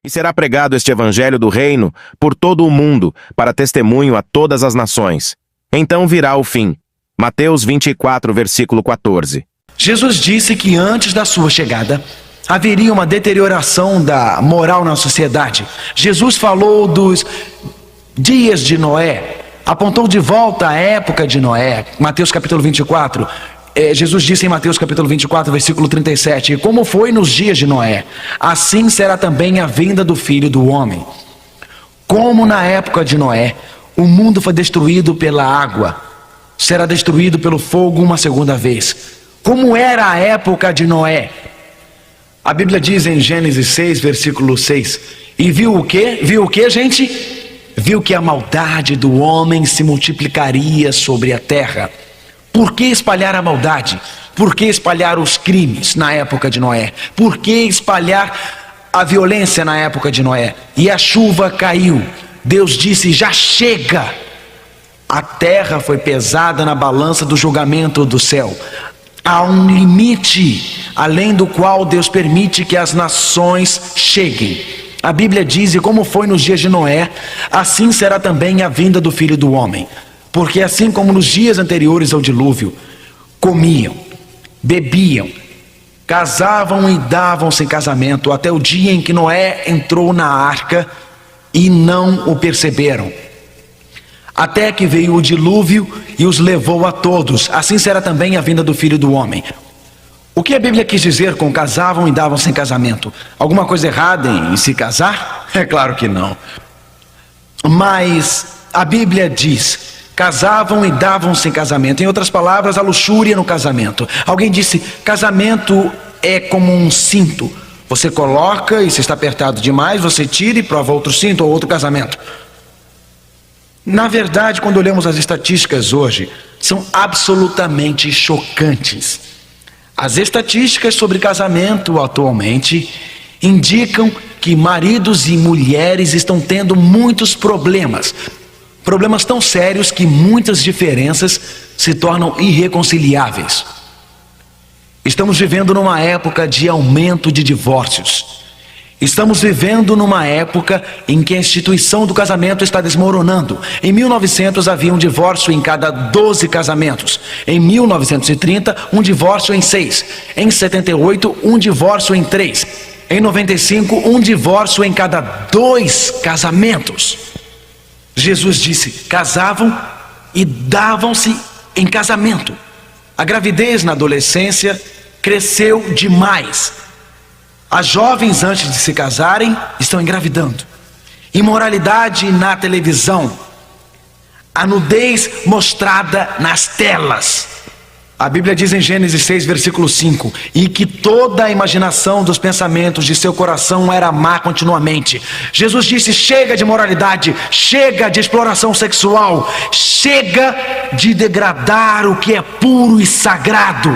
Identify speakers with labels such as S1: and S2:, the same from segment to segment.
S1: E será pregado este evangelho do reino por todo o mundo, para testemunho a todas as nações. Então virá o fim. Mateus 24, versículo 14.
S2: Jesus disse que antes da sua chegada, haveria uma deterioração da moral na sociedade. Jesus falou dos dias de Noé, apontou de volta a época de Noé. Mateus capítulo 24. Jesus disse em Mateus capítulo 24, versículo 37, e como foi nos dias de Noé, assim será também a vinda do Filho do Homem. Como na época de Noé, o mundo foi destruído pela água, será destruído pelo fogo uma segunda vez. Como era a época de Noé? A Bíblia diz em Gênesis 6, versículo 6, e viu o quê? Viu o quê, gente? Viu que a maldade do homem se multiplicaria sobre a terra. Por que espalhar a maldade? Por que espalhar os crimes na época de Noé? Por que espalhar a violência na época de Noé? E a chuva caiu. Deus disse, já chega. A terra foi pesada na balança do julgamento do céu. Há um limite, além do qual Deus permite que as nações cheguem. A Bíblia diz, e como foi nos dias de Noé, assim será também a vinda do Filho do Homem. Porque assim como nos dias anteriores ao dilúvio, comiam, bebiam, casavam e davam-se em casamento, até o dia em que Noé entrou na arca e não o perceberam. Até que veio o dilúvio e os levou a todos. Assim será também a vinda do Filho do Homem. O que a Bíblia quis dizer com casavam e davam-se em casamento? Alguma coisa errada em se casar? É claro que não. Mas a Bíblia diz, casavam e davam-se em casamento. Em outras palavras, a luxúria no casamento. Alguém disse, casamento é como um cinto. Você coloca e se está apertado demais, você tira e prova outro cinto ou outro casamento. Na verdade, quando olhamos as estatísticas hoje, são absolutamente chocantes. As estatísticas sobre casamento atualmente indicam que maridos e mulheres estão tendo muitos problemas. Problemas tão sérios que muitas diferenças se tornam irreconciliáveis. Estamos vivendo numa época de aumento de divórcios. Estamos vivendo numa época em que a instituição do casamento está desmoronando. Em 1900 havia um divórcio em cada 12 casamentos. Em 1930, um divórcio em 6. Em 78, um divórcio em 3. Em 95, um divórcio em cada 2 casamentos. Jesus disse, casavam e davam-se em casamento. A gravidez na adolescência cresceu demais. As jovens, antes de se casarem, estão engravidando. Imoralidade na televisão. A nudez mostrada nas telas. A Bíblia diz em Gênesis 6, versículo 5, e que toda a imaginação dos pensamentos de seu coração era má continuamente. Jesus disse, chega de moralidade, chega de exploração sexual, chega de degradar o que é puro e sagrado.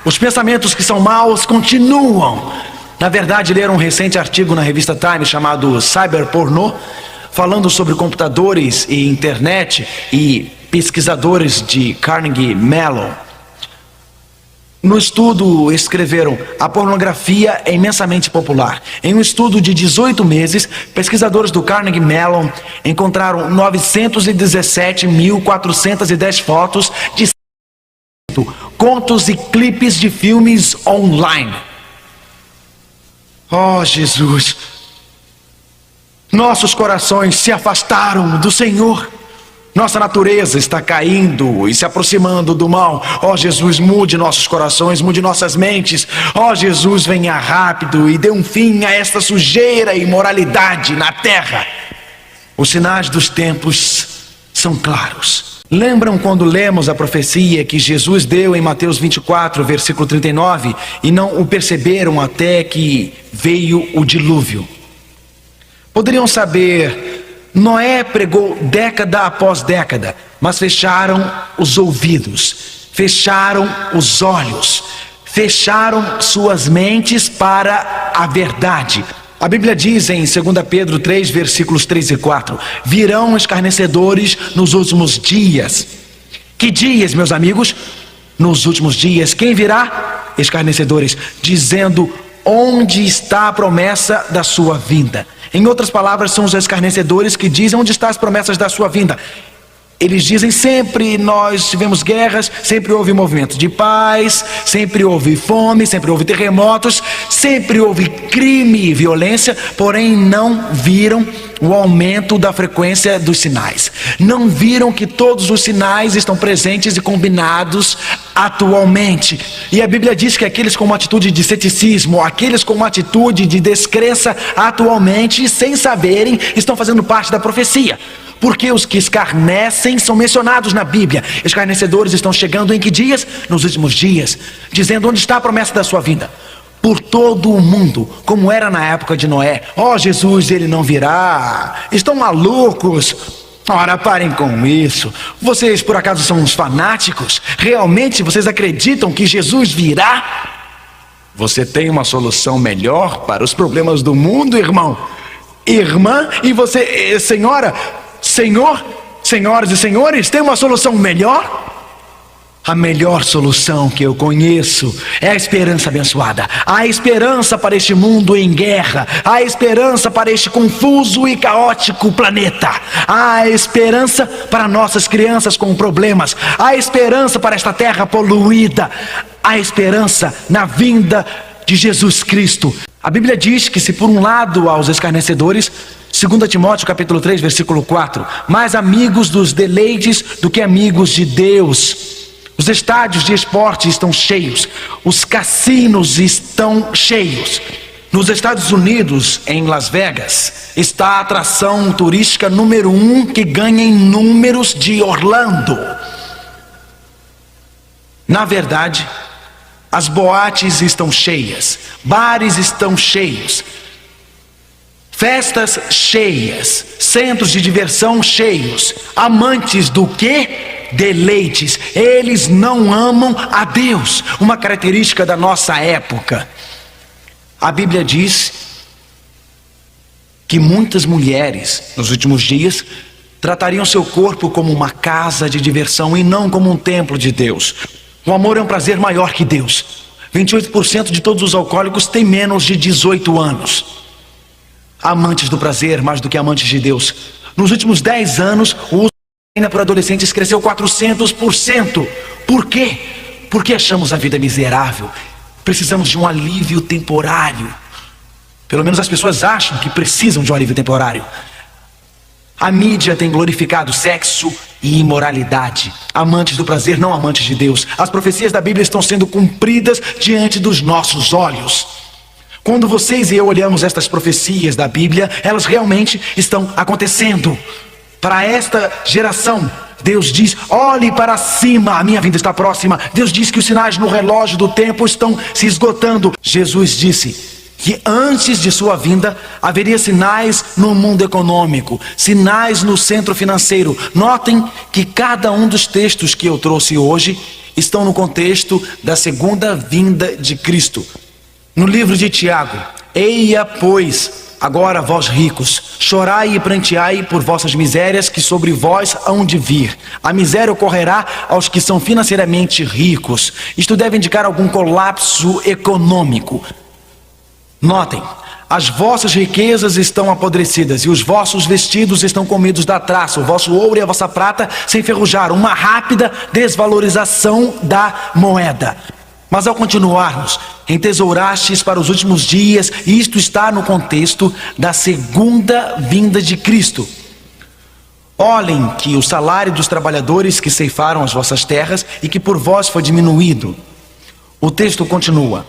S2: Os pensamentos que são maus continuam. Na verdade, leram um recente artigo na revista Time chamado Cyberpornô, falando sobre computadores e internet, e pesquisadores de Carnegie Mellon. No estudo escreveram, a pornografia é imensamente popular. Em um estudo de 18 meses, pesquisadores do Carnegie Mellon encontraram 917.410 fotos de contos e clipes de filmes online. Oh, Jesus, nossos corações se afastaram do Senhor. Nossa natureza está caindo e se aproximando do mal. Oh, Jesus, mude nossos corações, mude nossas mentes. Oh, Jesus, venha rápido e dê um fim a esta sujeira e imoralidade na terra. Os sinais dos tempos são claros. Lembram quando lemos a profecia que Jesus deu em Mateus 24, versículo 39, e não o perceberam até que veio o dilúvio? Poderiam saber, Noé pregou década após década, mas fecharam os ouvidos, fecharam os olhos, fecharam suas mentes para a verdade. A Bíblia diz em 2 Pedro 3, versículos 3 e 4, virão escarnecedores nos últimos dias. Que dias, meus amigos? Nos últimos dias, quem virá? Escarnecedores, dizendo onde está a promessa da sua vinda? Em outras palavras, são os escarnecedores que dizem: onde estão as promessas da sua vinda? Eles dizem: sempre nós tivemos guerras, sempre houve movimento de paz, sempre houve fome, sempre houve terremotos, sempre houve crime e violência, porém não viram o aumento da frequência dos sinais. Não viram que todos os sinais estão presentes e combinados atualmente. E a Bíblia diz que aqueles com uma atitude de ceticismo, aqueles com uma atitude de descrença atualmente, sem saberem, estão fazendo parte da profecia. Porque os que escarnecem são mencionados na Bíblia. Escarnecedores estão chegando em que dias? Nos últimos dias, dizendo: onde está a promessa da sua vinda? Por todo o mundo, como era na época de Noé. Oh, Jesus, ele não virá. Estão malucos. Ora, parem com isso. Vocês por acaso são uns fanáticos? Realmente vocês acreditam que Jesus virá? Você tem uma solução melhor para os problemas do mundo, irmão? Irmã? E você, senhora? Senhor? Senhoras e senhores, tem uma solução melhor? A melhor solução que eu conheço é a esperança abençoada. A esperança para este mundo em guerra. A esperança para este confuso e caótico planeta. A esperança para nossas crianças com problemas. A esperança para esta terra poluída. A esperança na vinda de Jesus Cristo. A Bíblia diz que se por um lado aos escarnecedores, 2 Timóteo capítulo 3, versículo 4, mais amigos dos deleites do que amigos de Deus. Os estádios de esporte estão cheios, os cassinos estão cheios. Nos Estados Unidos, em Las Vegas, está a atração turística número 1 que ganha em números de Orlando. Na verdade, as boates estão cheias, bares estão cheios, festas cheias, centros de diversão cheios. Amantes do quê? Deleites. Eles não amam a Deus. Uma característica da nossa época. A Bíblia diz que muitas mulheres nos últimos dias tratariam seu corpo como uma casa de diversão e não como um templo de Deus. O amor é um prazer maior que Deus. 28% de todos os alcoólicos têm menos de 18 anos. Amantes do prazer mais do que amantes de Deus. Nos últimos 10 anos, o uso de cocaína por adolescentes cresceu 400%. Por quê? Porque achamos a vida miserável. Precisamos de um alívio temporário. Pelo menos as pessoas acham que precisam de um alívio temporário. A mídia tem glorificado sexo e imoralidade. Amantes do prazer, não amantes de Deus. As profecias da Bíblia estão sendo cumpridas diante dos nossos olhos. Quando vocês e eu olhamos estas profecias da Bíblia, elas realmente estão acontecendo. Para esta geração, Deus diz: olhe para cima, a minha vinda está próxima. Deus diz que os sinais no relógio do tempo estão se esgotando. Jesus disse que antes de sua vinda haveria sinais no mundo econômico, sinais no centro financeiro. Notem que cada um dos textos que eu trouxe hoje estão no contexto da segunda vinda de Cristo. No livro de Tiago: eia, pois, agora vós ricos, chorai e pranteai por vossas misérias que sobre vós hão de vir. A miséria ocorrerá aos que são financeiramente ricos. Isto deve indicar algum colapso econômico. Notem, as vossas riquezas estão apodrecidas e os vossos vestidos estão comidos da traça, o vosso ouro e a vossa prata se enferrujaram. Uma rápida desvalorização da moeda. Mas ao continuarmos, entesourastes para os últimos dias, e isto está no contexto da segunda vinda de Cristo. Olhem que o salário dos trabalhadores que ceifaram as vossas terras e que por vós foi diminuído. O texto continua: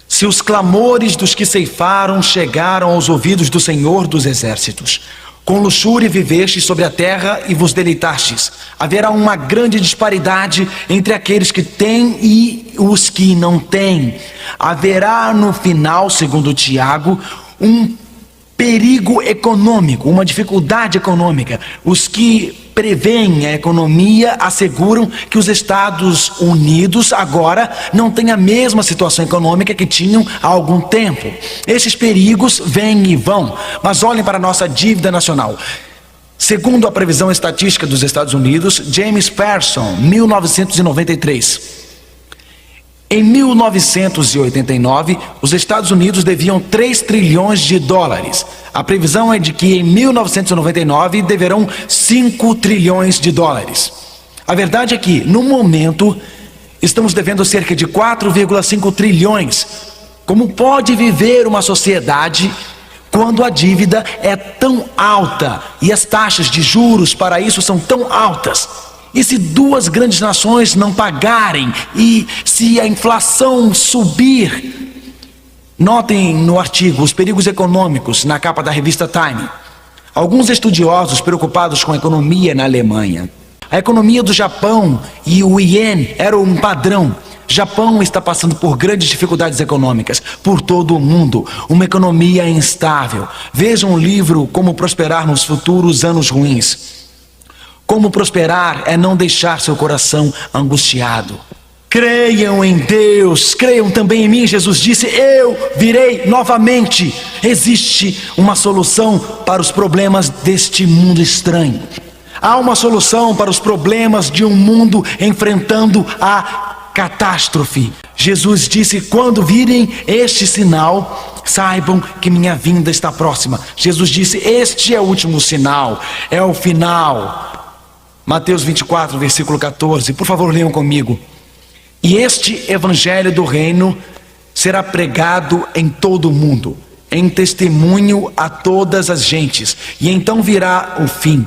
S2: se os clamores dos que ceifaram chegaram aos ouvidos do Senhor dos Exércitos, com luxúria vivestes sobre a terra e vos deleitastes, haverá uma grande disparidade entre aqueles que têm e os que não têm. Haverá no final, segundo Tiago, um perigo econômico, uma dificuldade econômica. Os que preveem a economia asseguram que os Estados Unidos agora não têm a mesma situação econômica que tinham há algum tempo. Esses perigos vêm e vão, mas olhem para a nossa dívida nacional. Segundo a previsão estatística dos Estados Unidos, James Patterson, 1993, Em 1989, os Estados Unidos deviam 3 trilhões de dólares. A previsão é de que em 1999 deverão 5 trilhões de dólares. A verdade é que, no momento, estamos devendo cerca de 4,5 trilhões. Como pode viver uma sociedade quando a dívida é tão alta e as taxas de juros para isso são tão altas? E se 2 grandes nações não pagarem e se a inflação subir? Notem no artigo os perigos econômicos na capa da revista Time. Alguns estudiosos preocupados com a economia na Alemanha. A economia do Japão e o iene eram um padrão. Japão está passando por grandes dificuldades econômicas por todo o mundo, uma economia instável. Vejam o livro Como Prosperar nos Futuros Anos Ruins. Como prosperar é não deixar seu coração angustiado. Creiam em Deus, creiam também em mim. Jesus disse: eu virei novamente. Existe uma solução para os problemas deste mundo estranho. Há uma solução para os problemas de um mundo enfrentando a catástrofe. Jesus disse: quando virem este sinal, saibam que minha vinda está próxima. Jesus disse: este é o último sinal, é o final. Mateus 24, versículo 14, por favor, leiam comigo. E este evangelho do reino será pregado em todo o mundo, em testemunho a todas as gentes, e então virá o fim.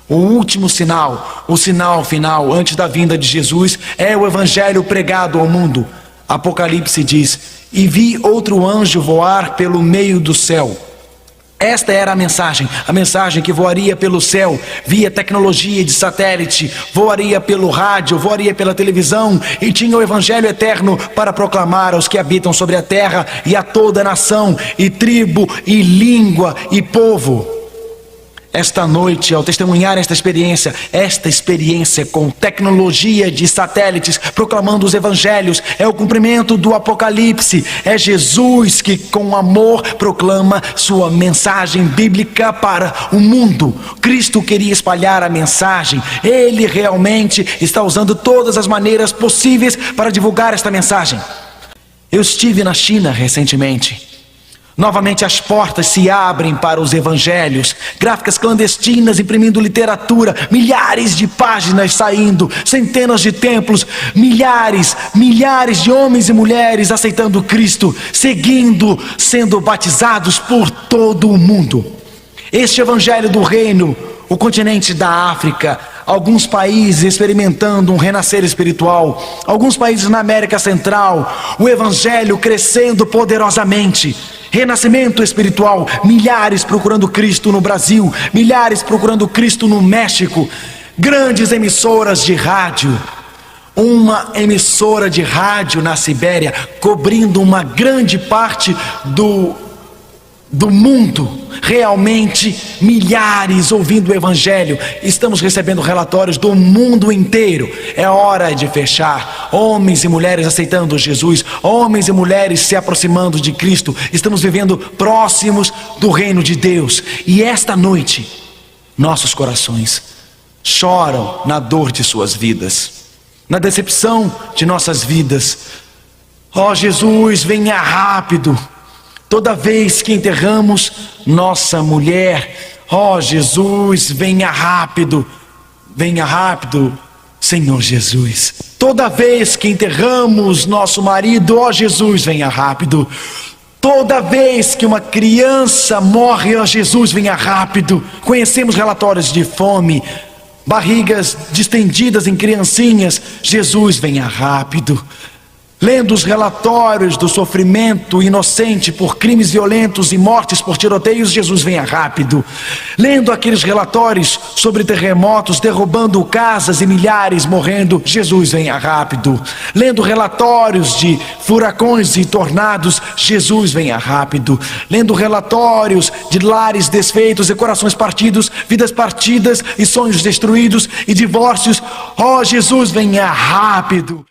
S2: O último sinal, o sinal final antes da vinda de Jesus, é o evangelho pregado ao mundo. Apocalipse diz: e vi outro anjo voar pelo meio do céu. Esta era a mensagem que voaria pelo céu, via tecnologia de satélite, voaria pelo rádio, voaria pela televisão, e tinha o evangelho eterno para proclamar aos que habitam sobre a terra e a toda nação, e tribo, e língua, e povo. Esta noite, ao testemunhar esta experiência com tecnologia de satélites, proclamando os evangelhos, é o cumprimento do Apocalipse. É Jesus que, com amor, proclama sua mensagem bíblica para o mundo. Cristo queria espalhar a mensagem. Ele realmente está usando todas as maneiras possíveis para divulgar esta mensagem. Eu estive na China recentemente. Novamente as portas se abrem para os evangelhos, gráficas clandestinas imprimindo literatura, milhares de páginas saindo, centenas de templos, milhares de homens e mulheres aceitando Cristo, seguindo, sendo batizados por todo o mundo. Este evangelho do reino, o continente da África, alguns países experimentando um renascer espiritual, alguns países na América Central, o evangelho crescendo poderosamente. Renascimento espiritual, milhares procurando Cristo no Brasil, milhares procurando Cristo no México, grandes emissoras de rádio, uma emissora de rádio na Sibéria, cobrindo uma grande parte do mundo, realmente milhares ouvindo o evangelho. Estamos recebendo relatórios do mundo inteiro. É hora de fechar. Homens e mulheres aceitando Jesus, homens e mulheres se aproximando de Cristo. Estamos vivendo próximos do reino de Deus. E esta noite, nossos corações choram na dor de suas vidas, na decepção de nossas vidas. Ó Jesus, venha rápido. Toda vez que enterramos nossa mulher, ó Jesus, venha rápido, Senhor Jesus. Toda vez que enterramos nosso marido, ó Jesus, venha rápido. Toda vez que uma criança morre, ó Jesus, venha rápido. Conhecemos relatórios de fome, barrigas distendidas em criancinhas, Jesus, venha rápido. Lendo os relatórios do sofrimento inocente por crimes violentos e mortes por tiroteios, Jesus, venha rápido. Lendo aqueles relatórios sobre terremotos derrubando casas e milhares morrendo, Jesus, venha rápido. Lendo relatórios de furacões e tornados, Jesus, venha rápido. Lendo relatórios de lares desfeitos e corações partidos, vidas partidas e sonhos destruídos e divórcios, ó Jesus, venha rápido.